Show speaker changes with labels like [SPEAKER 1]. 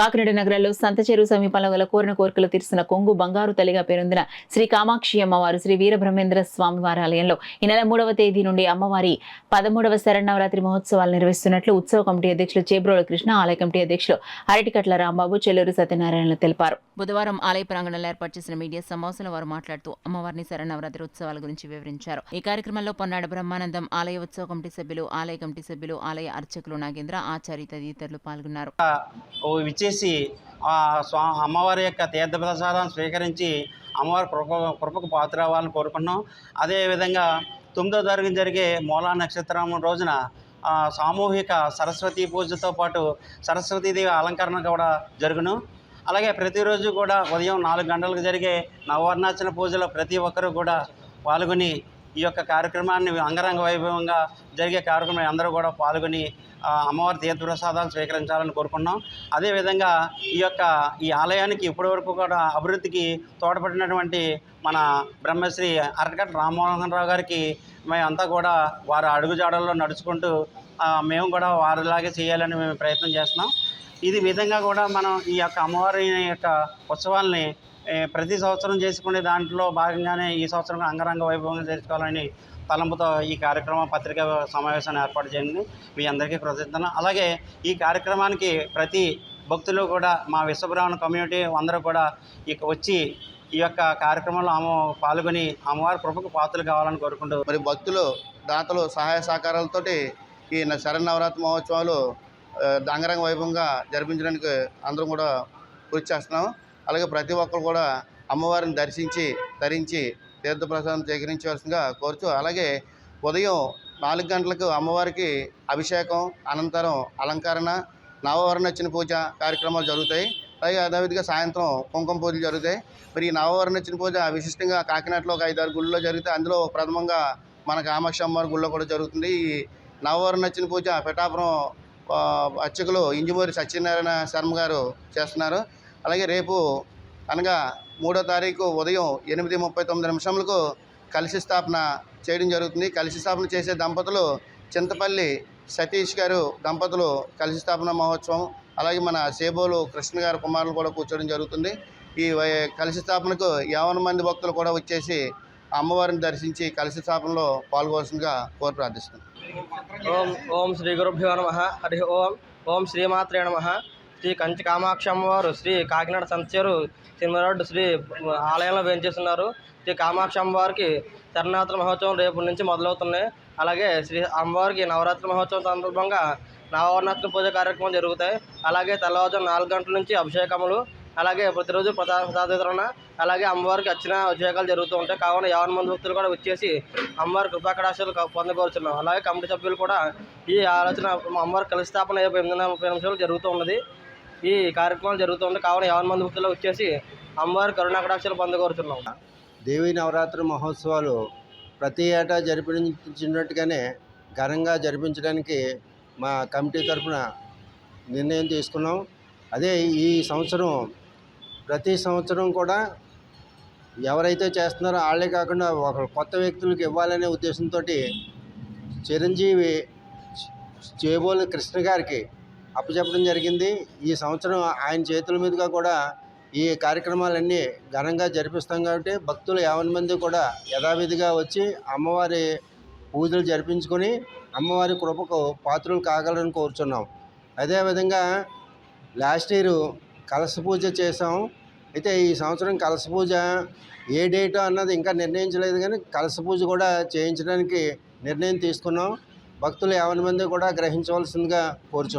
[SPEAKER 1] కాకినాడ నగరంలో సంత చెరువు సమీపంలో గల కోరిన కోరికలు తీర్చిన కొంగు బంగారు తల్లిగా పేరొందిన శ్రీ కామాక్షి అమ్మవారు శ్రీ వీరబ్రహ్మేంద్ర స్వామివారి ఆలయంలో ఈ నెల 3వ తేదీ నుండి అమ్మవారి 13వ శరన్నవరాత్రి మహోత్సవాలు నిర్వహిస్తున్నట్లు ఉత్సవ కమిటీ అధ్యక్షులు చేబ్రోల కృష్ణ, ఆలయ కమిటీ అధ్యక్షులు అరటికట్ల రాంబాబు, చెల్లూరు సత్యనారాయణ తెలిపారు. బుధవారం ఆలయ ప్రాంగణంలో ఏర్పాటు చేసిన మీడియా సమావేశంలో వారు మాట్లాడుతూ అమ్మవారిని శరన్నవరాత్రి ఉత్సవాల గురించి వివరించారు. ఈ కార్యక్రమంలో పొన్నాడ బ్రహ్మానందం, ఆలయ ఉత్సవ కమిటీ సభ్యులు, ఆలయ కమిటీ సభ్యులు, ఆలయ అర్చకులు నాగేంద్ర, ఆచార్య తదితరులు పాల్గొన్నారు.
[SPEAKER 2] విచ్చేసి అమ్మవారి యొక్క తీర్థప్రసాదాన్ని స్వీకరించి అమ్మవారి కృపకు పాత్రవ్వాలని కోరుకున్నాం. అదేవిధంగా 9వ తారీఖున జరిగే మూలా నక్షత్రం రోజున సామూహిక సరస్వతీ పూజతో పాటు సరస్వతీదేవి అలంకరణ కూడా జరుగును. అలాగే ప్రతిరోజు కూడా ఉదయం 4 గంటలకు జరిగే నవవర్ణార్చన పూజలో ప్రతి ఒక్కరూ కూడా పాల్గొని ఈ యొక్క కార్యక్రమాన్ని అంగరంగ వైభవంగా జరిగే కార్యక్రమం అందరూ కూడా పాల్గొని అమ్మవారి తీర్థప్రసాదాలు స్వీకరించాలని కోరుకున్నాం. అదేవిధంగా ఈ ఆలయానికి ఇప్పటివరకు కూడా అభివృద్ధికి తోడ్పడినటువంటి మన బ్రహ్మశ్రీ అరటికట్ల రామ్మోహన్ రావు గారికి మేమంతా కూడా వారి అడుగుజాడల్లో నడుచుకుంటూ మేము కూడా వారిలాగే చేయాలని మేము ప్రయత్నం చేస్తున్నాం. ఇది విధంగా కూడా మనం ఈ యొక్క అమ్మవారి యొక్క ఉత్సవాల్ని ప్రతి సంవత్సరం చేసుకునే దాంట్లో భాగంగానే ఈ సంవత్సరం అంగరంగ వైభవంగా చేసుకోవాలని తలంపుతో ఈ కార్యక్రమం పత్రికా సమావేశాన్ని ఏర్పాటు చేయండి. మీ అందరికీ కృతజ్ఞతలు. అలాగే ఈ కార్యక్రమానికి ప్రతి భక్తులు కూడా మా విశ్వబ్రాహ్మణ కమ్యూనిటీ అందరూ కూడా వచ్చి ఈ యొక్క కార్యక్రమంలో పాల్గొని అమ్మవారి కృపకు పాత్రలు కావాలని కోరుకుంటూ
[SPEAKER 3] మరి భక్తులు దాతలు సహాయ సహకారాలతోటి ఈ శరన్నవరాత్రి మహోత్సవాలు అంగరంగ వైభవంగా జరిపించడానికి అందరం కూడా కృషి చేస్తున్నాం. అలాగే ప్రతి ఒక్కరు కూడా అమ్మవారిని దర్శించి ధరించి తీర్థప్రసాదం సేకరించవలసిందిగా కోరుచు, అలాగే ఉదయం 4 గంటలకు అమ్మవారికి అభిషేకం, అనంతరం అలంకరణ, నవవర్ణార్చన పూజ కార్యక్రమాలు జరుగుతాయి. అలాగే అదేవిధంగా సాయంత్రం కుంకుమ పూజలు జరుగుతాయి. మరి ఈ నవవర్ణార్చన పూజ విశిష్టంగా కాకినాడలో ఒక 5-6 గుళ్ళలో జరుగుతాయి. అందులో ప్రథమంగా మన కామాక్షి అమ్మవారి గుళ్ళో కూడా జరుగుతుంది. ఈ నవవర్ణార్చన పూజ పిఠాపురం అర్చకులు ఇంజమూరి సత్యనారాయణ శర్మ గారు చేస్తున్నారు. అలాగే రేపు అనగా 3వ తారీఖు ఉదయం 8:39 కలశ స్థాపన చేయడం జరుగుతుంది. కలశ స్థాపన చేసే దంపతులు చింతపల్లి సతీష్ గారు దంపతులు కలశ స్థాపన మహోత్సవం, అలాగే మన సేబోలు కృష్ణ గారి కుమారులు కూడా కూర్చోవడం జరుగుతుంది. ఈ కలశ స్థాపనకు 50 మంది భక్తులు కూడా వచ్చేసి అమ్మవారిని దర్శించి కలశ స్థాపనలో పాల్గొవలసిందిగా కోరి ప్రార్థిస్తున్నాం.
[SPEAKER 4] ఓం శ్రీ గురుభ్యో నమః. హరి ఓం శ్రీమాత్రే నమః. శ్రీ కంచి కామాక్షి అమ్మవారు శ్రీ కాకినాడ సంతచేరు సినిమారోడ్డు శ్రీ ఆలయంలో వేంచేస్తున్నారు. శ్రీ కామాక్షి అమ్మవారికి శరన్నవరాత్రి మహోత్సవం రేపు నుంచి మొదలవుతున్నాయి. అలాగే శ్రీ అమ్మవారికి నవరాత్రి మహోత్సవం సందర్భంగా నవవర్ణార్చన పూజ కార్యక్రమం జరుగుతాయి. అలాగే తెల్లవారుజాము 4 గంటల నుంచి అభిషేకములు, అలాగే ప్రతిరోజు ప్రసాద వితరణ, అలాగే అమ్మవారికి అర్చన అభిషేకాలు జరుగుతూ ఉంటాయి. కావున 50 మంది భక్తులు కూడా వచ్చేసి అమ్మవారి కృపాకటాక్షాలు పొందకోరుచున్నాం. అలాగే కమిటీ సభ్యులు కూడా ఈ ఆలోచన అమ్మవారి కలశ స్థాపన 8:30 నిమిషాలు జరుగుతూ ఉన్నది. ఈ కార్యక్రమాలు జరుగుతూ ఉంటాయి. కావున 50 మంది భక్తులు వచ్చేసి అమ్మవారి కరుణాకటాక్షాలు పొందకోరుచున్నాం.
[SPEAKER 5] దేవీ నవరాత్రి మహోత్సవాలు ప్రతి ఏటా జరిపించినట్టుగానే ఘనంగా జరిపించడానికి మా కమిటీ తరఫున నిర్ణయం తీసుకున్నాం. అదే ఈ సంవత్సరం ప్రతి సంవత్సరం కూడా ఎవరైతే చేస్తున్నారో వాళ్ళే కాకుండా ఒక కొత్త వ్యక్తులకు ఇవ్వాలనే ఉద్దేశంతో చిరంజీవి చేబోలు కృష్ణ గారికి అప్పచెప్పడం జరిగింది. ఈ సంవత్సరం ఆయన చేతుల మీదుగా కూడా ఈ కార్యక్రమాలన్నీ ఘనంగా జరిపిస్తాం కాబట్టి భక్తులు 50 మంది కూడా యథావిధిగా వచ్చి అమ్మవారి పూజలు జరిపించుకొని అమ్మవారి కృపకు పాత్రలు కాగలని కోరుచున్నాం. అదేవిధంగా లాస్ట్ ఇయర్ కలశ పూజ చేసాం. అయితే ఈ సంవత్సరం కలశ పూజ ఏ డేట్ అన్నది ఇంకా నిర్ణయించలేదు, కానీ కలశ పూజ కూడా చేయించడానికి నిర్ణయం తీసుకున్నాం. భక్తులు 50 మంది కూడా గ్రహించవలసిందిగా కోరుచున్నాం.